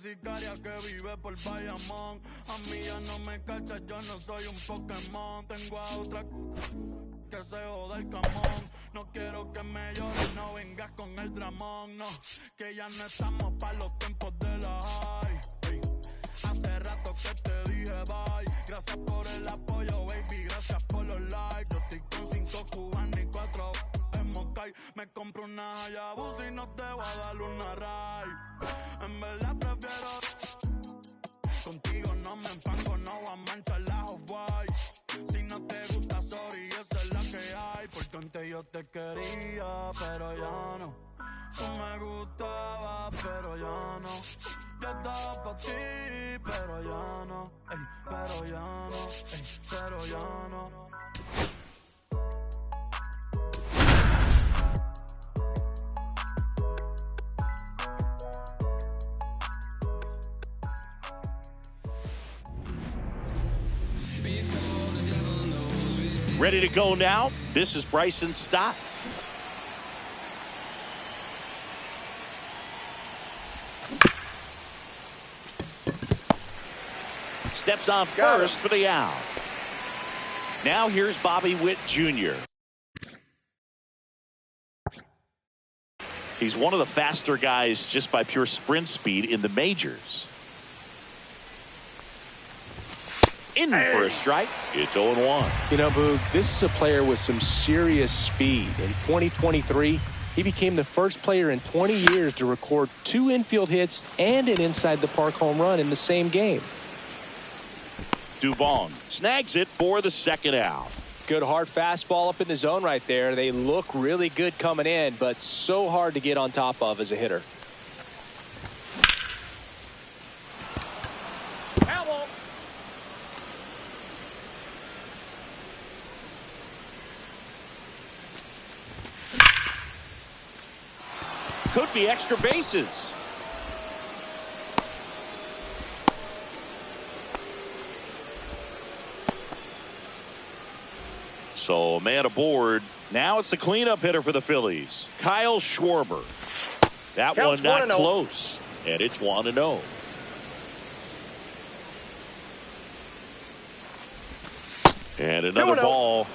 sicaria que vive por Bayamón. A mí ya no me cachas, yo no soy un Pokémon. Tengo a otra que se joda el camón. No quiero que me llores, no vengas con el dramón. No, que ya no estamos pa' los tiempos de la high. Hey, hace rato que te dije bye. Gracias por el apoyo, baby, gracias por los likes. Yo estoy con 5 cubanos y 4 en Moscay. Me compro una Hayabusa y no te voy a dar una ride. En verdad prefiero contigo, no me empango, no voy a manchar la Off-White. Si no te gusta, sorry, esa es la que hay. Porque antes yo te quería, pero ya no. Tú me gustabas, pero ya no. Yo estaba pa' ti, pero ya no. Ey, pero ya no, ey, pero ya no. Ready to go now. This is Bryson Stott. Steps on first for the out. Now here's Bobby Witt Jr. He's one of the faster guys just by pure sprint speed in the majors. In for a strike. It's 0-1. You know, Boog, this is a player with some serious speed. In 2023, he became the first player in 20 years to record 2 infield hits and an inside-the-park home run in the same game. Dubon snags it for the second out. Good hard fastball up in the zone right there. They look really good coming in, but so hard to get on top of as a hitter. Could be extra bases. So a man aboard. Now it's the cleanup hitter for the Phillies, Kyle Schwarber. That one not close, and it's 1-0. And another ball.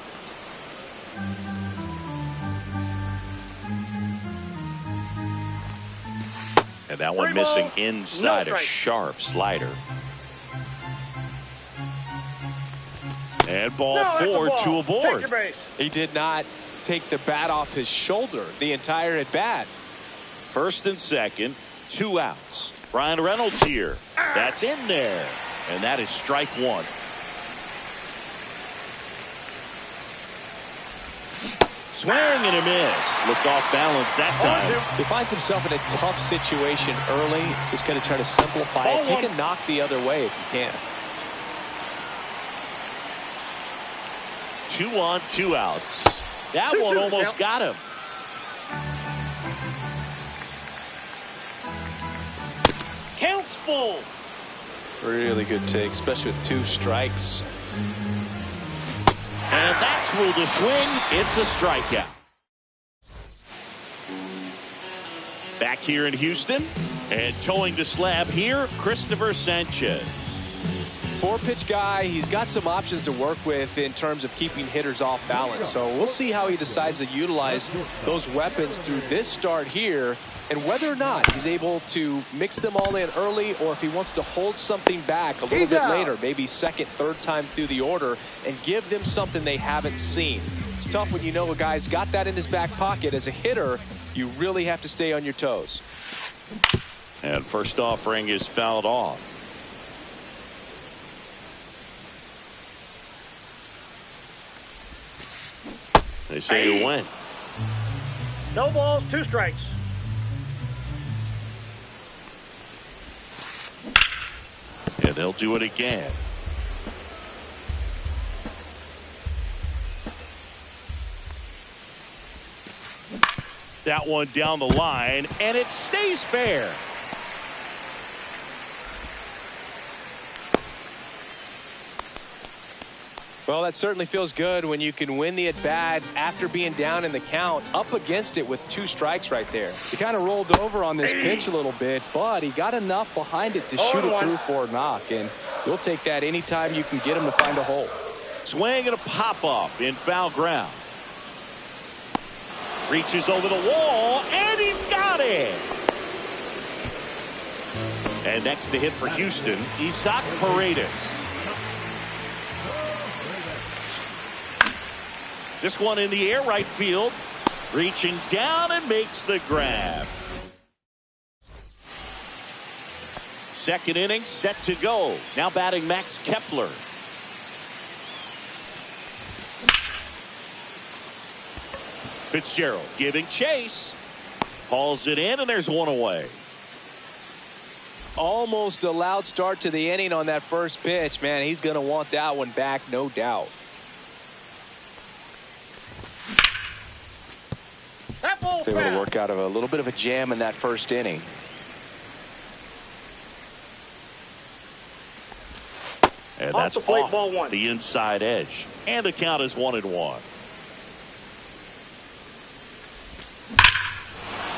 And that one missing inside, a sharp slider. And ball 4, 2 aboard. He did not take the bat off his shoulder the entire at bat. First and second, 2 outs. Brian Reynolds here. That's in there. And that is strike 1. Swing and a miss. Looked off balance that time. He finds himself in a tough situation early. Just going to try to simplify it. Take a knock the other way if you can. 2 on, 2 outs. That one almost got him. Counts full. Really good take, especially with 2 strikes. And that's ruled a swing. It's a strikeout. Back here in Houston. And towing the slab here, Christopher Sanchez. 4-pitch guy. He's got some options to work with in terms of keeping hitters off balance. So we'll see how he decides to utilize those weapons through this start here, and whether or not he's able to mix them all in early, or if he wants to hold something back a little bit later, maybe second, third time through the order, and give them something they haven't seen. It's tough when you know a guy's got that in his back pocket. As a hitter, you really have to stay on your toes. And first offering is fouled off. They say you win. No balls, 2 strikes. And they'll do it again. That one down the line, and it stays fair. Well, that certainly feels good when you can win the at-bat after being down in the count, up against it with 2 strikes right there. He kind of rolled over on this pitch a little bit, but he got enough behind it to shoot it through for a knock, and you'll take that anytime you can get him to find a hole. Swing and a pop-up in foul ground. Reaches over the wall, and he's got it. And next to hit for Houston, Isaac Paredes. This one in the air right field. Reaching down and makes the grab. Second inning set to go. Now batting Max Kepler. Fitzgerald giving chase. Hauls it in, and there's one away. Almost a loud start to the inning on that first pitch. Man, he's going to want that one back, no doubt. They were able to work out of a little bit of a jam in that first inning. And that's off the inside edge. And the count is 1-1.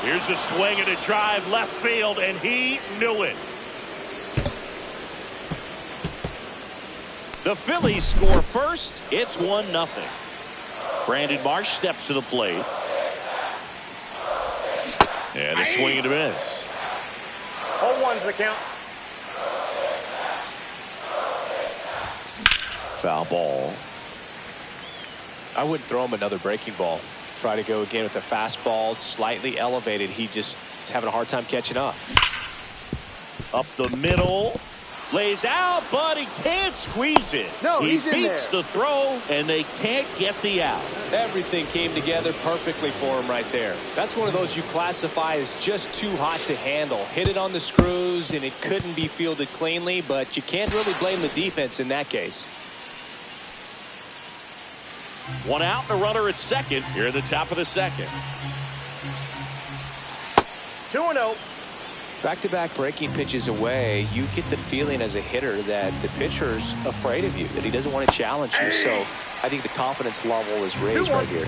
Here's a swing and a drive left field, and he knew it. The Phillies score first. It's 1-0. Brandon Marsh steps to the plate. And a swing and a miss. 0-1's the count. Foul ball. I wouldn't throw him another breaking ball. Try to go again with the fastball, slightly elevated. He just is having a hard time catching up. Up the middle. Lays out, but he can't squeeze it. No, he he's in beats there. the throw, and they can't get the out. Everything came together perfectly for him right there. That's one of those you classify as just too hot to handle. Hit it on the screws, and it couldn't be fielded cleanly, but you can't really blame the defense in that case. One out and a runner at second here at the top of the second. 2-0. Back-to-back breaking pitches away, you get the feeling as a hitter that the pitcher's afraid of you, that he doesn't want to challenge you. So I think the confidence level is raised right here.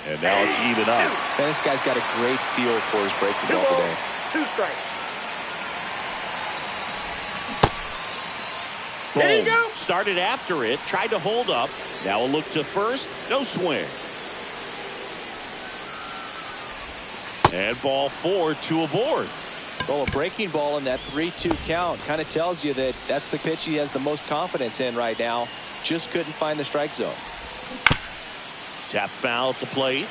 And now it's even up. Man, this guy's got a great feel for his breaking ball today. 2 strikes. Boom. There you go. Started after it, tried to hold up. Now a look to first, no swing. And ball 4, 2 aboard. Well, a breaking ball in that 3-2 count kind of tells you that that's the pitch he has the most confidence in right now. Just couldn't find the strike zone. Tap foul at the plate.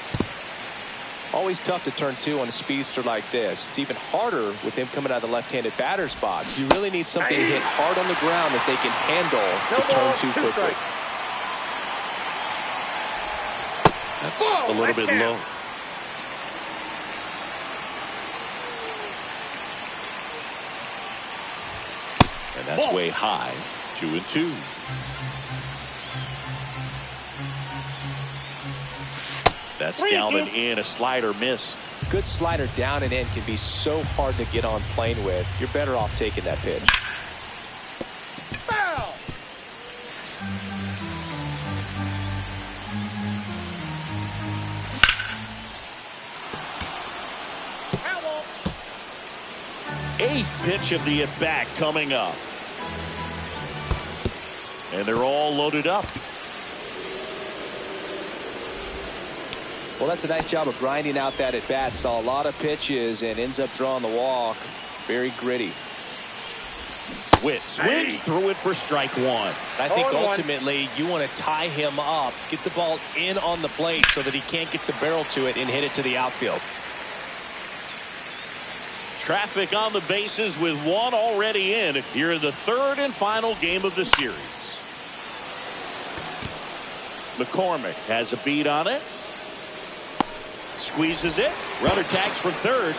Always tough to turn 2 on a speedster like this. It's even harder with him coming out of the left-handed batter's box. You really need something to hit hard on the ground that they can handle to turn 2 quickly. That's a little bit low. And that's way high. 2-2. That's down and in. A slider missed. Good slider down and in can be so hard to get on plane with. You're better off taking that pitch. Foul. Eighth pitch of the at-bat coming up. And they're all loaded up. Well, that's a nice job of grinding out that at-bat. Saw a lot of pitches and ends up drawing the walk. Very gritty. Witt swings through it for strike 1. I think ultimately you want to tie him up, get the ball in on the plate so that he can't get the barrel to it and hit it to the outfield. Traffic on the bases with one already in here in the third and final game of the series. McCormick has a beat on it. Squeezes it. Runner tags from third.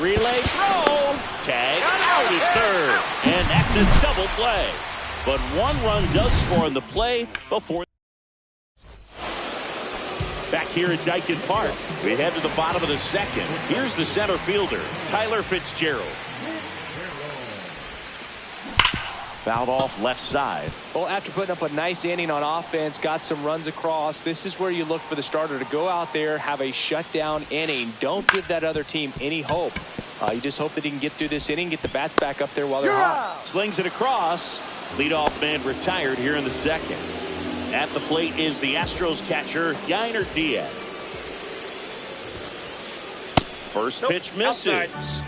Relay throw. Tag out at third. And that's a double play. But one run does score in the play before. Back here at Daikin Park, we head to the bottom of the second. Here's the center fielder, Tyler Fitzgerald. Fouled off left side. Well, after putting up a nice inning on offense, got some runs across, this is where you look for the starter to go out there, have a shutdown inning. Don't give that other team any hope. You just hope that he can get through this inning, get the bats back up there while they're hot. Slings it across. Leadoff man retired here in the second. At the plate is the Astros catcher, Yainer Diaz. First pitch misses. Outside.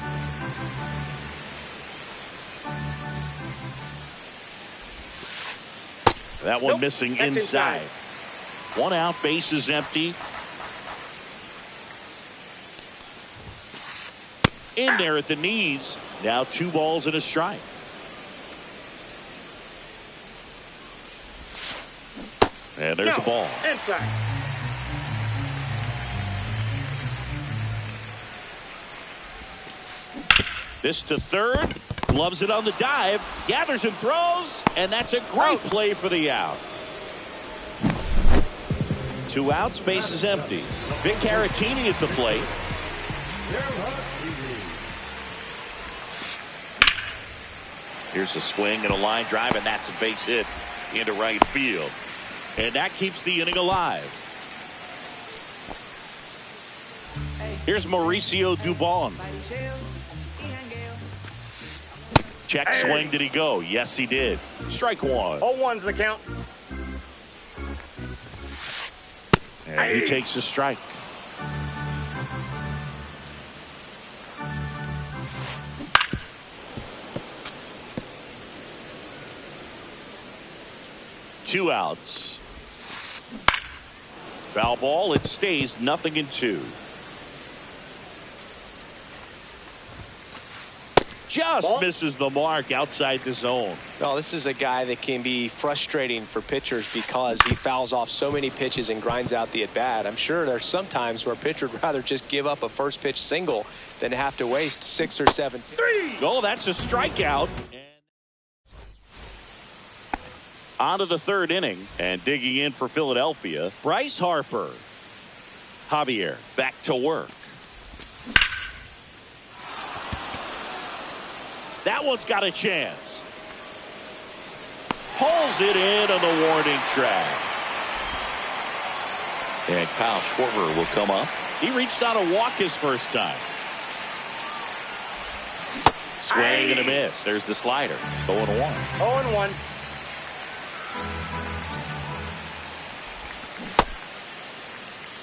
That one missing That's inside. 1 out, bases empty. In there at the knees. Now 2 balls and a strike. And there's the ball. Inside. This to third. Loves it on the dive. Gathers and throws. And that's a great play for the out. 2 outs, bases empty. Vic Caratini at the plate. Here's a swing and a line drive, and that's a base hit into right field. And that keeps the inning alive. Here's Mauricio Dubon. Check swing. Did he go? Yes, he did. Strike 1. 0-1's the count. And he takes a strike. Two outs. Foul ball. It stays 0-2. Just misses the mark outside the zone. Well, this is a guy that can be frustrating for pitchers because he fouls off so many pitches and grinds out the at-bat. I'm sure there's some times where a pitcher would rather just give up a first pitch single than have to waste 6 or 7. Oh, that's a strikeout. On to the third inning, and digging in for Philadelphia, Bryce Harper. Javier back to work. That one's got a chance. Pulls it in on the warning track. And Kyle Schwarber will come up. He reached out a walk his first time. Swing and a miss. There's the slider. 0-1. 0-1.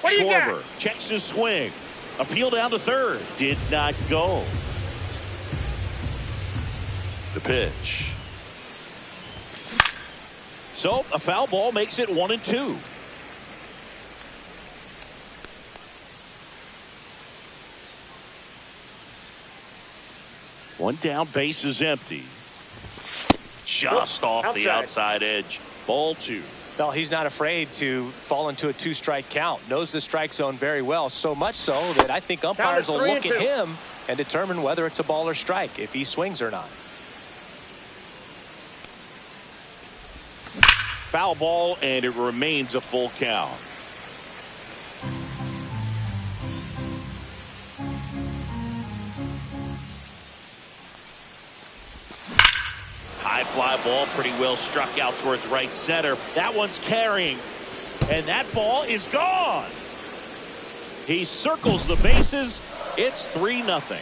What do you got? Schwarber checks his swing. Appeal down to third. Did not go. The pitch. So a foul ball makes it 1-2. One down, base is empty. Just off the outside edge. Ball 2. Well, he's not afraid to fall into a 2-strike count. Knows the strike zone very well, so much so that I think umpires will look at him and determine whether it's a ball or strike, if he swings or not. Foul ball, and it remains a full count. High fly ball, pretty well struck out towards right center. That one's carrying, and that ball is gone. He circles the bases. It's 3-0.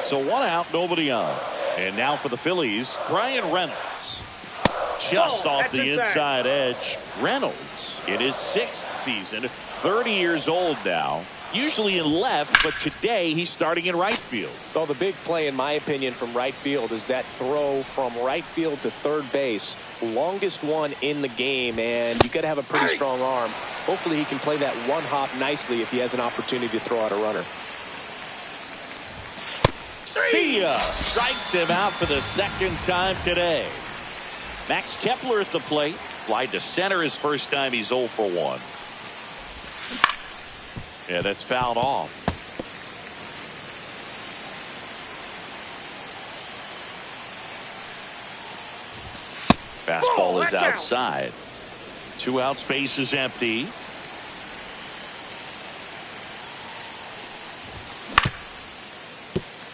So 1 out, nobody on. And now for the Phillies, Brian Reynolds. Just off the inside edge. Reynolds in his 6th season, 30 years old now. Usually in left, but today he's starting in right field. Well, the big play, in my opinion, from right field is that throw from right field to third base. Longest one in the game, and you got to have a pretty strong arm. Hopefully he can play that one hop nicely if he has an opportunity to throw out a runner. See ya! Strikes him out for the 2nd time today. Max Kepler at the plate. Fly to center his first time. He's 0 for 1. Yeah, that's fouled off. Fastball is outside. 2 outs, base is empty.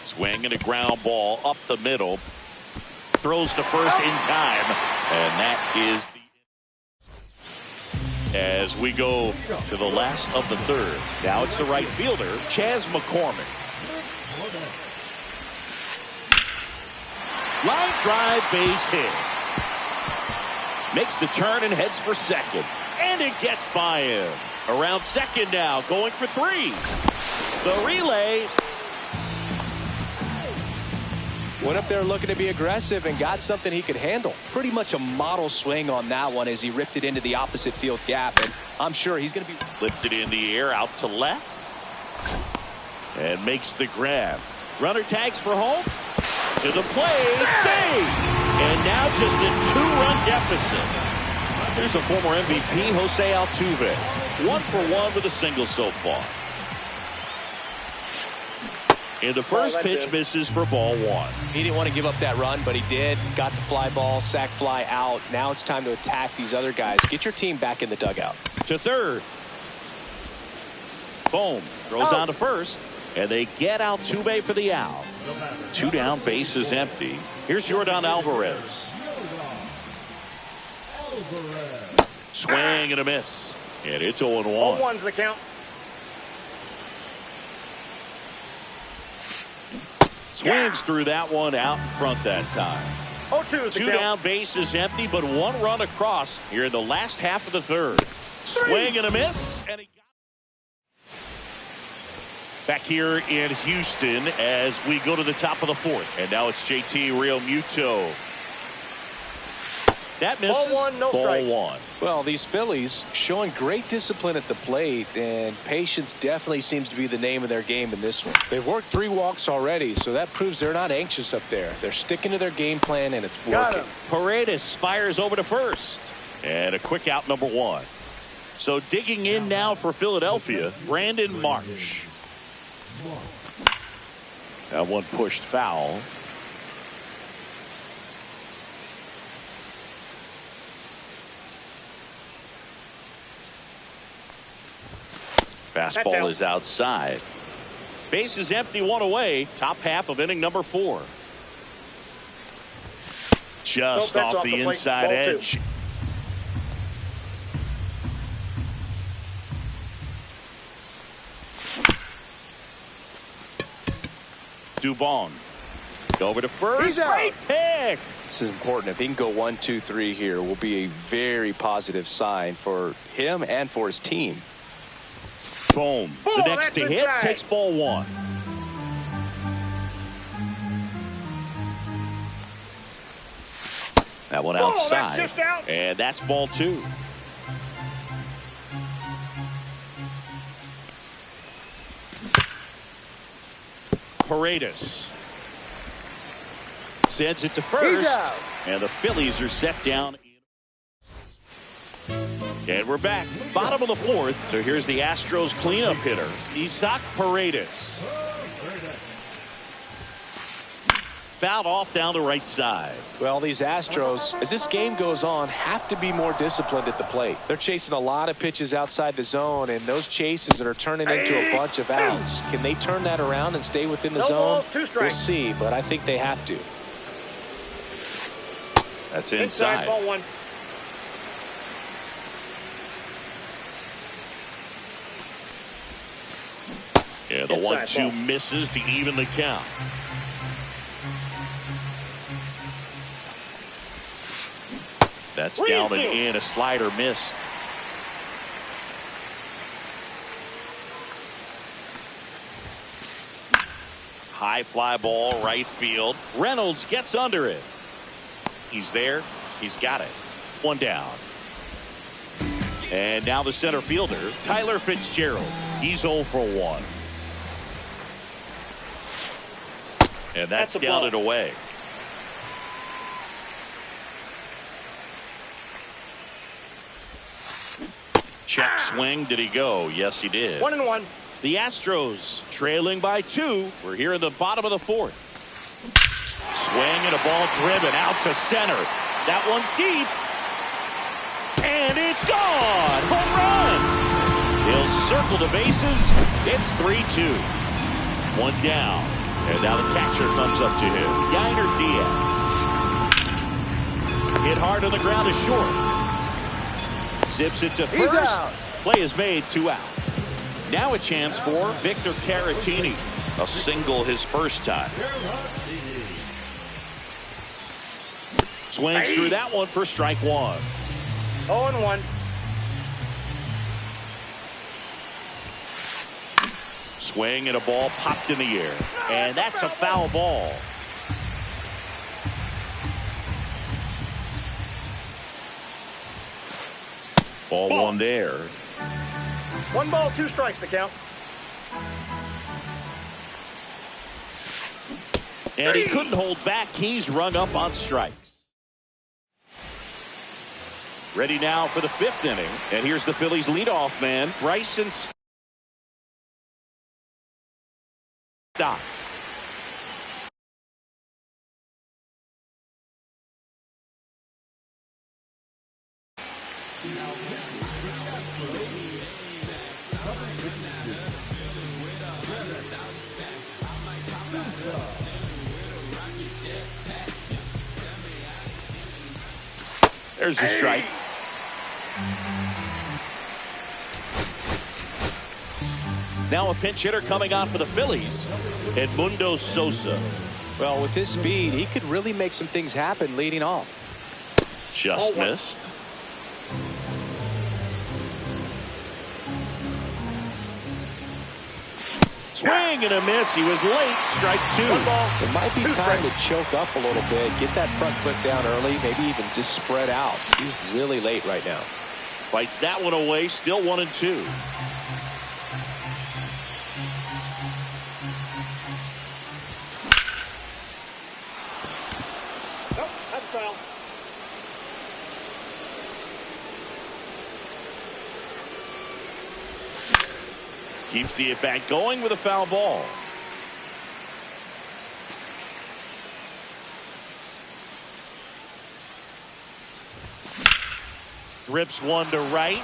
Swing and a ground ball up the middle. throws to first in time. And that is as we go to the last of the third. Now it's the right fielder, Chas McCormick. Line drive, base hit. Makes the turn and heads for second. And it gets by him. Around second now, going for three. The relay. Went up there looking to be aggressive and got something he could handle. Pretty much a model swing on that one as he ripped it into the opposite field gap. And I'm sure he's going to be lifted in the air out to left. And makes the grab. Runner tags for home. To the plate. Save. And now just a 2-run deficit. Here's the former MVP, Jose Altuve. 1 for 1 with a single so far. And the first pitch misses for ball 1. He didn't want to give up that run, but he did. Got the fly ball, sac fly out. Now it's time to attack these other guys. Get your team back in the dugout. To third. Bohm throws on to first. And they get Altuve for the out. 2 down, base is empty. Here's Yordan Alvarez. Swing and a miss. And it's 0-1. 0-1's the count. Swings through that one out in front that time. 0-2's the 2 count. down, base is empty, but 1 run across here in the last half of the third. Swing and a miss. And he got back here in Houston as we go to the top of the fourth. And now it's JT Realmuto. That misses. Ball 1, no strike. Ball 1. Well, these Phillies showing great discipline at the plate, and patience definitely seems to be the name of their game in this one. They've worked 3 walks already, so that proves they're not anxious up there. They're sticking to their game plan, and it's working. Paredes fires over to first. And a quick out, number 1. So digging in now for Philadelphia, Brandon Marsh. That one pushed foul. Fastball is outside. Base is empty, 1 away. Top half of inning number 4. Just off the inside edge. Dubon. Over to first. Great pick. This is important. If he can go 1, 2, 3 here, will be a very positive sign for him and for his team. Boom. The next to hit takes ball 1. That one outside. That's just out. And that's ball 2. Paredes sends it to first. And the Phillies are set down. And we're back. Bottom of the 4th. So here's the Astros cleanup hitter, Isaac Paredes. Fouled off down the right side. Well, these Astros, as this game goes on, have to be more disciplined at the plate. They're chasing a lot of pitches outside the zone, and those chases that are turning into a bunch of outs. Can they turn that around and stay within the zone? We'll see, but I think they have to. That's inside. Ball 1. Yeah, the 1-2 misses to even the count. That's down and in. A slider missed. High fly ball, right field. Reynolds gets under it. He's there. He's got it. 1 down. And now the center fielder, Tyler Fitzgerald. He's 0 for 1. And that's down and away. Check swing. Did he go? Yes, he did. 1-1. The Astros trailing by 2. We're here in the bottom of the 4th. Swing and a ball driven out to center. That one's deep. And it's gone. Home run. He'll circle the bases. It's 3-2. 1 down. And now the catcher comes up to him. Yainer Diaz. Hit hard on the ground is short. Zips it to first. Out. Play is made, 2 out. Now a chance for Victor Caratini. A single his first time. Swings through that one for strike 1. 0-1. Swing and a ball popped in the air. And that's a foul ball. Ball 1 there. 1 ball, 2 strikes the count. And he couldn't hold back. He's rung up on strikes. Ready now for the 5th inning. And here's the Phillies leadoff man, Bryson Stott. There's a strike. Now a pinch hitter coming on for the Phillies, Edmundo Sosa. Well, with his speed, he could really make some things happen leading off. Just missed. Swing and a miss. He was late. Strike 2. It might be time to choke up a little bit, get that front foot down early, maybe even just spread out. He's really late right now. Fights that one away. Still 1-2. Nope, that's foul. Keeps the at-bat going with a foul ball. Rips one to right,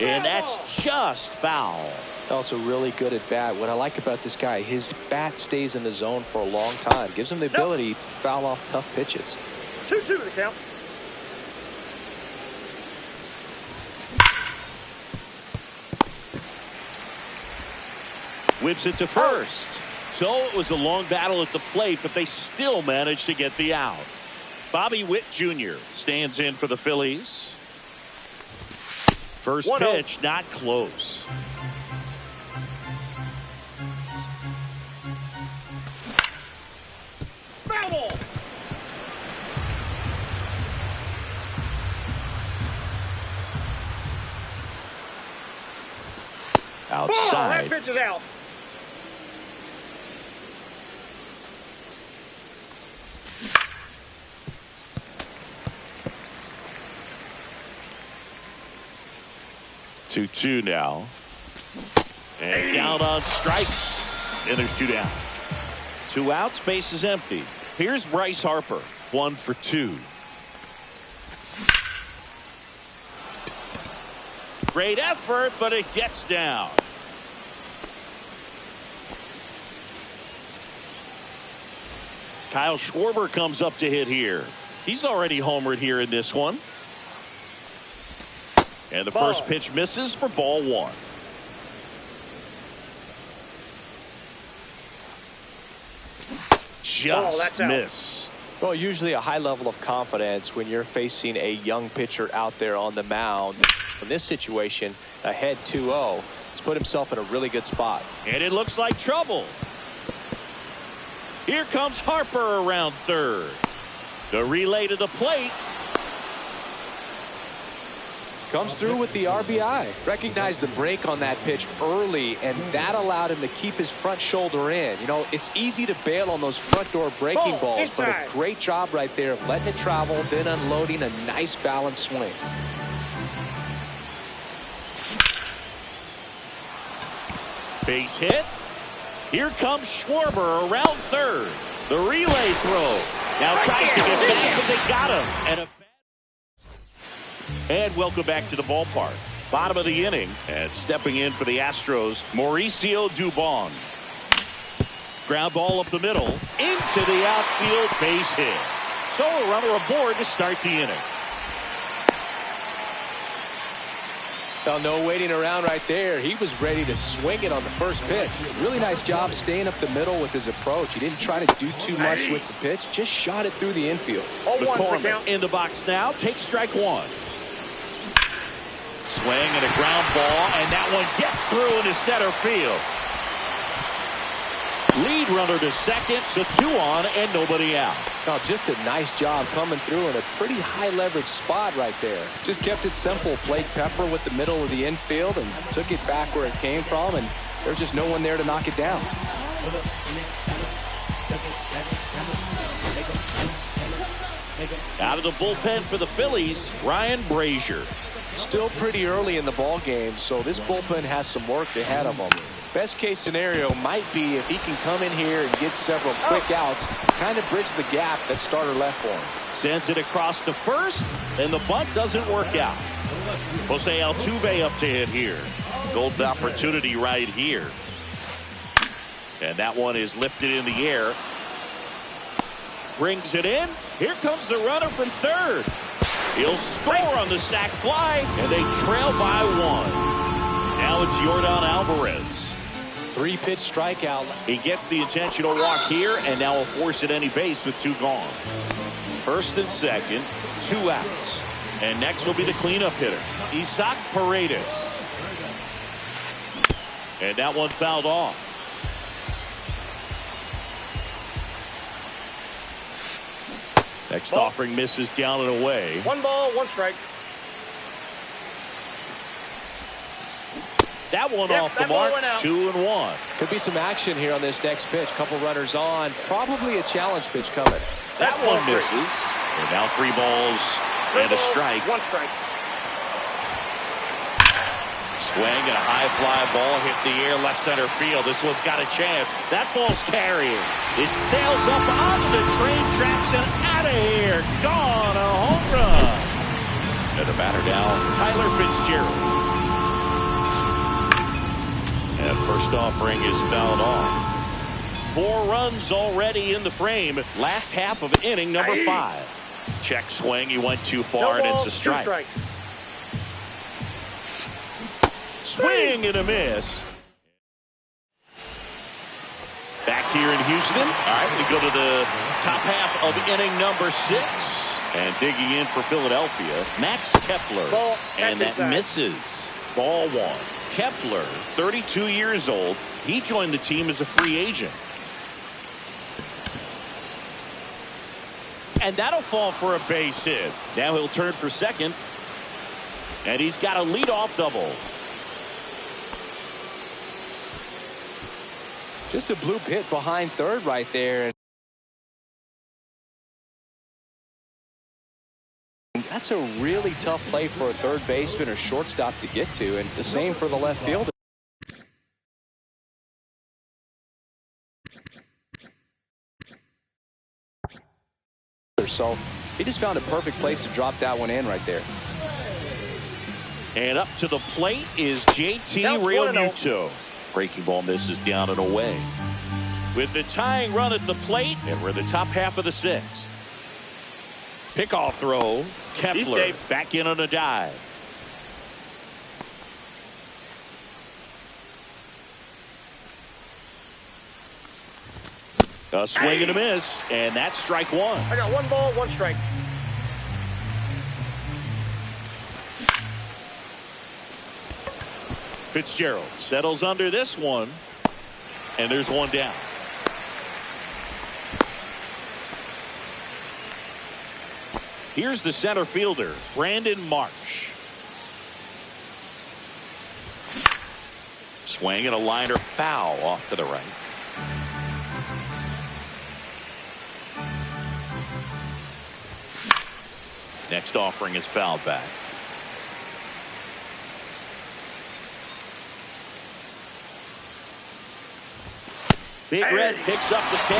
and that's just foul. Also really good at bat. What I like about this guy, his bat stays in the zone for a long time. Gives him the ability to foul off tough pitches. 2-2 the count. Whips it to first. So it was a long battle at the plate, but they still managed to get the out. Bobby Witt Jr. stands in for the Phillies. First pitch, not close. Foul ball. Outside. That pitch is out. Two now. And down on strikes. And there's 2 down. 2 outs, base is empty. Here's Bryce Harper, 1 for 2. Great effort, but it gets down. Kyle Schwarber comes up to hit here. He's already homered here in this one. And the first pitch misses for ball 1. Just missed. Well, usually a high level of confidence when you're facing a young pitcher out there on the mound. In this situation, ahead 2-0, he's put himself in a really good spot. And it looks like trouble. Here comes Harper around third. The relay to the plate. Comes through with the RBI. Recognized the break on that pitch early, and that allowed him to keep his front shoulder in. You know, it's easy to bail on those front door breaking balls, but a great job right there of letting it travel, then unloading a nice balanced swing. Base hit. Here comes Schwarber around third. The relay throw. Now tries to get back, but they got him. And welcome back to the ballpark. Bottom of the inning, and stepping in for the Astros, Mauricio Dubon. Ground ball up the middle, into the outfield, base hit. So a runner aboard to start the inning. Well, no waiting around right there. He was ready to swing it on the first pitch. Really nice job staying up the middle with his approach. He didn't try to do too much with the pitch, just shot it through the infield. McCormick in the box now. Takes strike one. Swing and a ground ball, and that one gets through into center field. Lead runner to second, so 2 on and nobody out. Now, just a nice job coming through in a pretty high leverage spot right there. Just kept it simple. Played Pepper with the middle of the infield and took it back where it came from, and there's just no one there to knock it down. Out of the bullpen for the Phillies, Ryan Brazier. Still pretty early in the ball game, so this bullpen has some work ahead of them. Best case scenario might be if he can come in here and get several quick outs, kind of bridge the gap that starter left for him. Sends it across to first, and the bunt doesn't work out. Jose Altuve up to hit here. Golden opportunity right here. And that one is lifted in the air. Brings it in. Here comes the runner from third. He'll score on the sac fly, and they trail by 1. Now it's Yordan Alvarez. 3-pitch strikeout. He gets the intentional walk here, and now will force at any base with 2 gone. First and second, 2 outs. And next will be the cleanup hitter, Isaac Paredes. And that one fouled off. Next offering misses down and away. 1 ball, 1 strike. That one off the mark. 2-1. Could be some action here on this next pitch. Couple runners on. Probably a challenge pitch coming. That one misses. And now 3 balls and a strike. 1 strike. Swing and a high fly ball hit the air left center field. This one's got a chance. That ball's carrying. It sails up onto the train tracks and out of here. Gone. A home run. And the batter now, Tyler Fitzgerald. And first offering is fouled off. 4 runs already in the frame. Last half of inning number 5. Check swing. He went too far, and it's a strike. Swing and a miss. Back here in Houston. All right, we go to the top half of inning number 6. And digging in for Philadelphia, Max Kepler. And that misses. Ball 1. Kepler, 32 years old. He joined the team as a free agent. And that'll fall for a base hit. Now he'll turn for second. And he's got a leadoff double. Just a bloop hit behind third right there. That's a really tough play for a third baseman or shortstop to get to, and the same for the left fielder. So he just found a perfect place to drop that one in right there. And up to the plate is JT Realmuto. Breaking ball misses down and away. With the tying run at the plate, and we're in the top half of the 6th. Pickoff throw. Kepler back in on a dive. A swing and a miss, and that's strike 1. I got 1 ball, 1 strike. Fitzgerald settles under this one, and there's 1 down. Here's the center fielder, Brandon Marsh. Swing and a liner foul off to the right. Next offering is fouled back. Big Red picks up the K.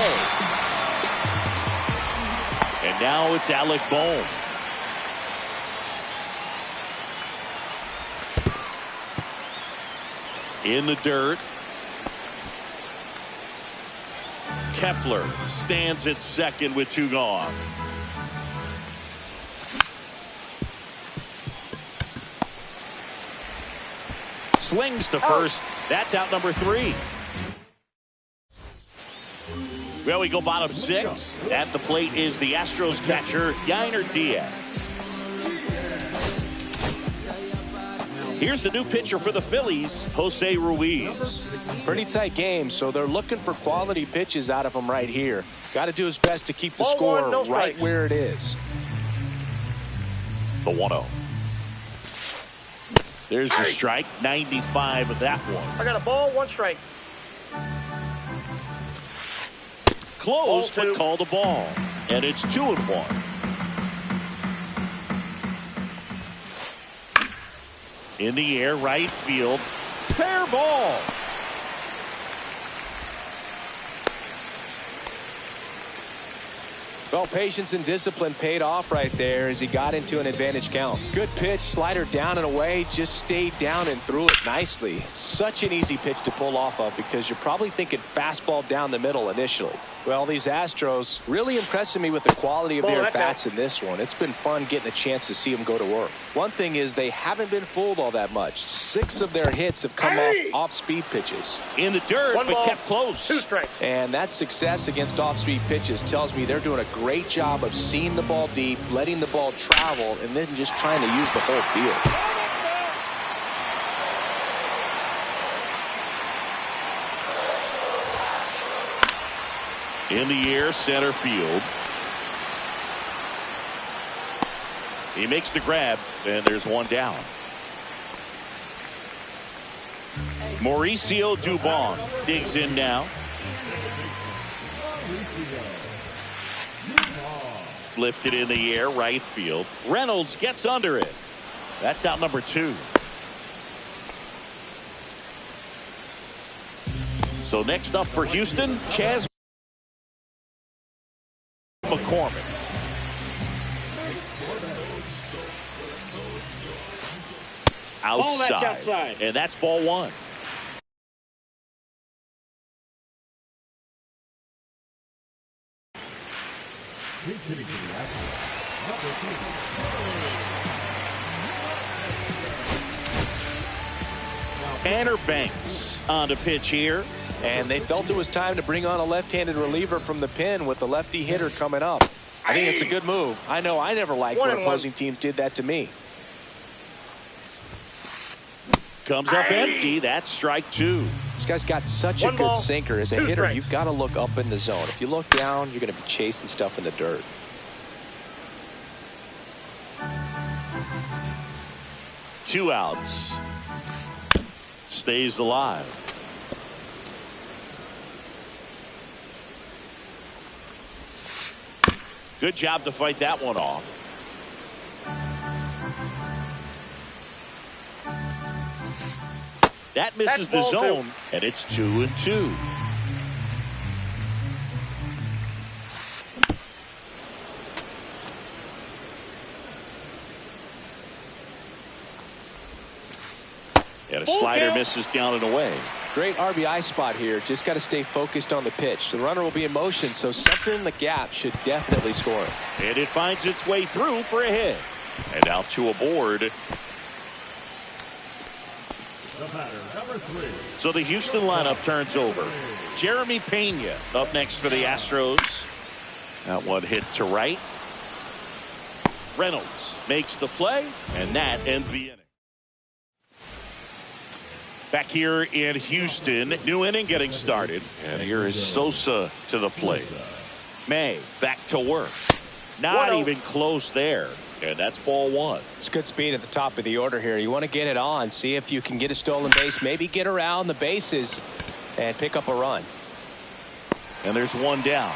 And now it's Alec Bohm. In the dirt. Kepler stands at second with 2 gone. Slings to first. That's out number 3. Well, we go bottom 6. At the plate is the Astros catcher, Yainer Diaz. Here's the new pitcher for the Phillies, Jose Ruiz. Pretty tight game, so they're looking for quality pitches out of him right here. Got to do his best to keep the score right where it is. The 1-0. There's the strike, 95 of that one. I got a ball, 1 strike. Close, but called a ball. And it's 2-1. In the air, right field. Fair ball. Well, patience and discipline paid off right there as he got into an advantage count. Good pitch, slider down and away, just stayed down and threw it nicely. Such an easy pitch to pull off of because you're probably thinking fastball down the middle initially. Well, these Astros really impressing me with the quality of their bats in this one. It's been fun getting a chance to see them go to work. One thing is they haven't been fooled all that much. 6 of their hits have come off speed pitches. In the dirt, but kept close. 2 strikes. And that success against off-speed pitches tells me they're doing a great job of seeing the ball deep, letting the ball travel, and then just trying to use the whole field. In the air, center field. He makes the grab, and there's 1 down. Mauricio Dubon digs in now. Lifted in the air, right field. Reynolds gets under it. That's out number 2. So next up for Houston, Chas McCormick. Outside. And that's ball 1. Tanner Banks on the pitch here. And they felt it was time to bring on a left-handed reliever from the pen with the lefty hitter coming up. I think it's a good move. I know I never liked when opposing teams did that to me. Comes up empty. That's strike 2. This guy's got such a good sinker. As a hitter, you've got to look up in the zone. If you look down, you're going to be chasing stuff in the dirt. Two outs. Stays alive. Good job to fight that one off. That misses the zone, and it's 2-2. And a slider misses down and away. Great RBI spot here. Just got to stay focused on the pitch. The runner will be in motion, so something in the gap should definitely score. And it finds its way through for a hit. And out to a board. So the Houston lineup turns over. Jeremy Pena up next for the Astros. That one hit to right. Reynolds makes the play, and that ends the inning. Back here in Houston, new inning getting started. And here is Sosa to the plate. May back to work. Not even close there. And that's ball 1. It's good speed at the top of the order here. You want to get it on, see if you can get a stolen base, maybe get around the bases and pick up a run. And there's one down.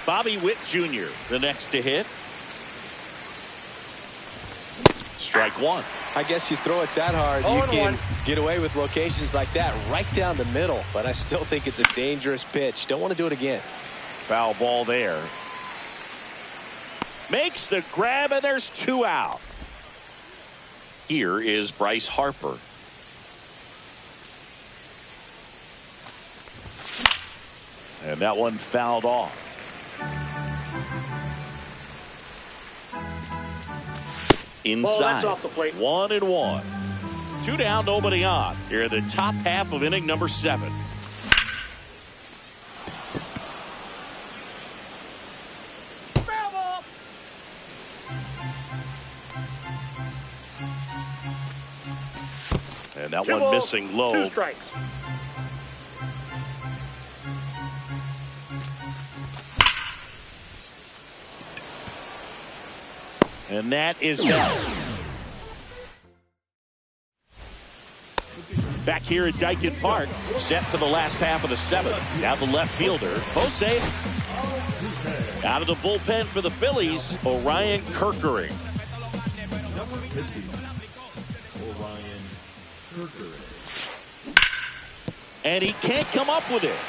Bobby Witt Jr. the next to hit. Strike 1. I guess you throw it that hard, you can get away with locations like that right down the middle. But I still think it's a dangerous pitch. Don't want to do it again. Foul ball there. Makes the grab, and there's 2 out. Here is Bryce Harper. And that one fouled off. Inside. That's off the plate. 1-1. 2 down, nobody on. Here in the top half of inning number 7. Foul ball. And that 2 one balls, missing low. 2 strikes. And that is that. Back here at Dyken Park, set for the last half of the 7th. Now the left fielder, Jose. Out of the bullpen for the Phillies, Orion Kerkering. And he can't come up with it.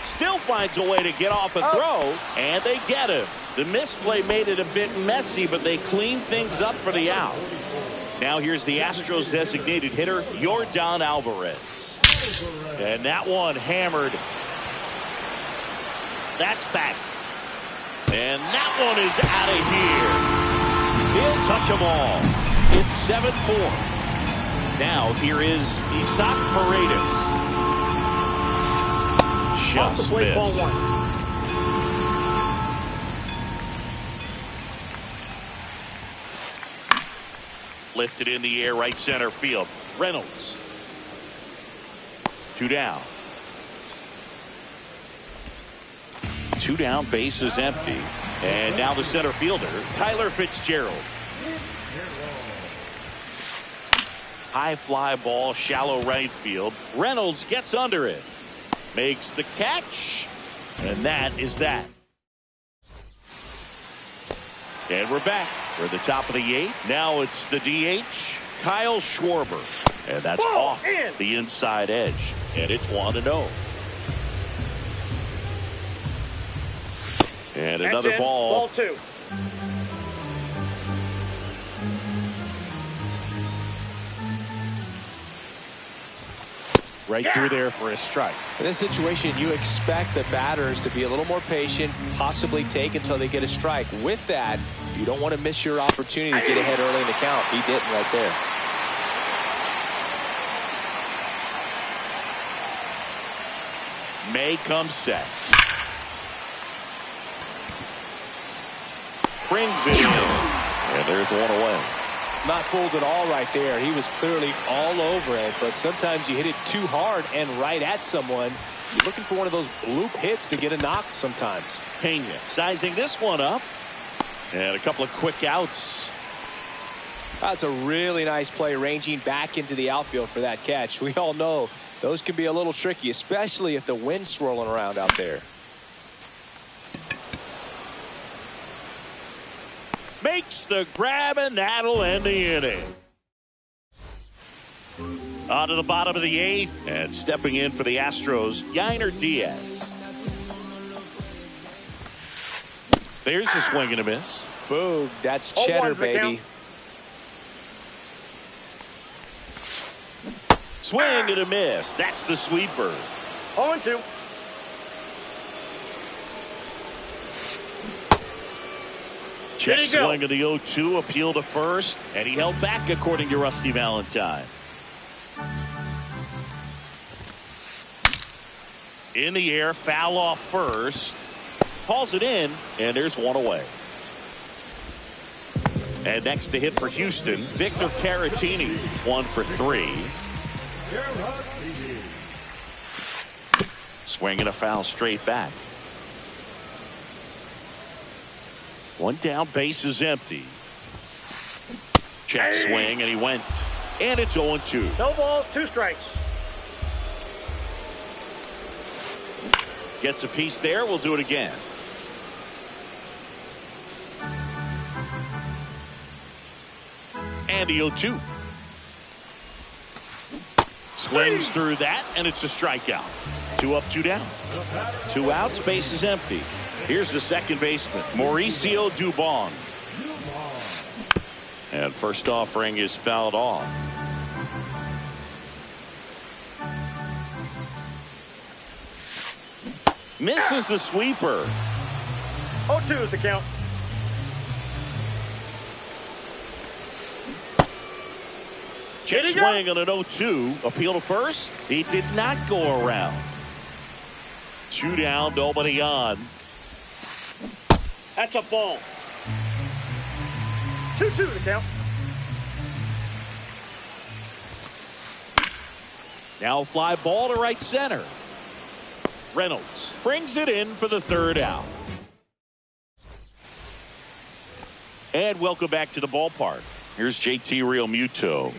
Still finds a way to get off a throw, and they get him. The misplay made it a bit messy, but they cleaned things up for the out. Now here's the Astros designated hitter, Yordan Alvarez. And that one hammered. That's back. And that one is out of here. He'll touch them all. It's 7-4. Now here is Isaac Paredes. Just Plate, ball missed. 1. Lifted in the air, right center field. Reynolds. 2 down. 2 down, base is empty. And now the center fielder, Tyler Fitzgerald. High fly ball, shallow right field. Reynolds gets under it. Makes the catch. And that is that. And we're back. We're at the top of the 8th. Now it's the DH, Kyle Schwarber. And that's off the inside edge. And it's 1-0. And another ball. Ball 2. Right through there for a strike. In this situation, you expect the batters to be a little more patient, possibly take until they get a strike. With that, you don't want to miss your opportunity to get ahead early in the count. He didn't right there. May comes set. Brings it in. And there's one away. Not fooled at all right there. He was clearly all over it, but sometimes you hit it too hard and right at someone. You're looking for one of those bloop hits to get a knock sometimes. Pena sizing this one up. And a couple of quick outs. That's a really nice play, ranging back into the outfield for that catch. We all know those can be a little tricky, especially if the wind's swirling around out there. Makes the grab, and that'll end the inning. On to the bottom of the 8th, and stepping in for the Astros, Yainer Diaz. There's the swing and a miss. Boom, that's cheddar, baby. Swing and a miss. That's the sweeper. 0-2. Check swing of the 0-2, appeal to first, and he held back according to Rusty Valentine. In the air, foul off first. Calls it in, and there's one away. And next to hit for Houston, Victor Caratini, 1 for 3. Swinging a foul straight back. 1 down, base is empty. Check swing, and he went. And it's 0-2. No balls, 2 strikes. Gets a piece there. We'll do it again. And the 0-2. Swings through that, and it's a strikeout. 2 up, 2 down. 2 outs, base is empty. Here's the second baseman, Mauricio Dubon. And first offering is fouled off. Misses the sweeper. 0-2 is the count. Check swing on an 0-2. Appeal to first. He did not go around. 2 down, nobody on. That's a ball. 2-2 the count. Now fly ball to right center. Reynolds brings it in for the 3rd out. And welcome back to the ballpark. Here's JT Realmuto.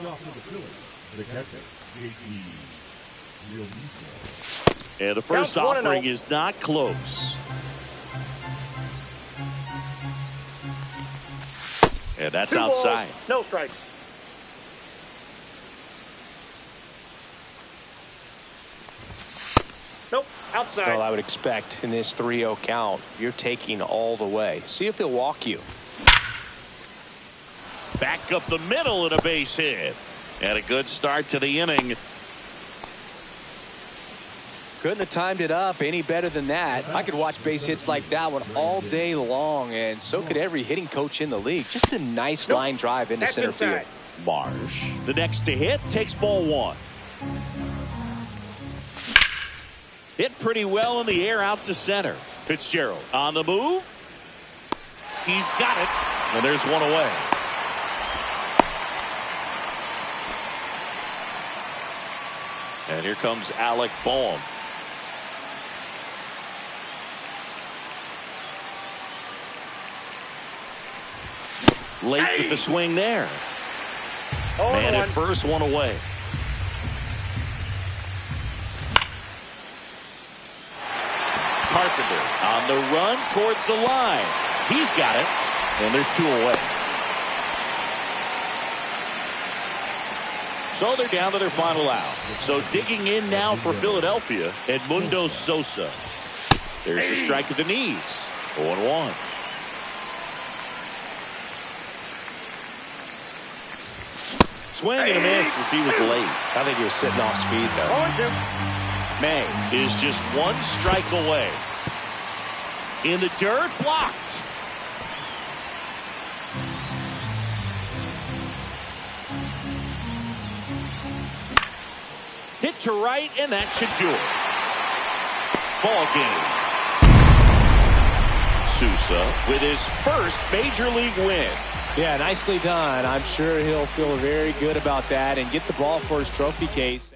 And the first offering is not close. And that's outside. No strike. Nope, outside. Well, I would expect in this 3-0 count, you're taking all the way. See if he'll walk you. Back up the middle and a base hit. And a good start to the inning. Couldn't have timed it up any better than that. I could watch base hits like that one all day long, and so could every hitting coach in the league. Just a nice line drive into center field. Marsh, the next to hit, takes ball 1. Hit pretty well in the air out to center. Fitzgerald on the move. He's got it. And there's one away. And here comes Alec Boehm. Late with the swing there. Man at first, one away. Carpenter on the run towards the line. He's got it. And there's 2 away. So they're down to their final out. So digging in now for Philadelphia, Edmundo Sosa. There's a strike at the knees. 0-1. Swing and a miss as he was late. I think he was sitting off speed, though. May is just 1 strike away. In the dirt, blocked. Hit to right, and that should do it. Ball game. Sousa with his first major league win. Yeah, nicely done. I'm sure he'll feel very good about that and get the ball for his trophy case.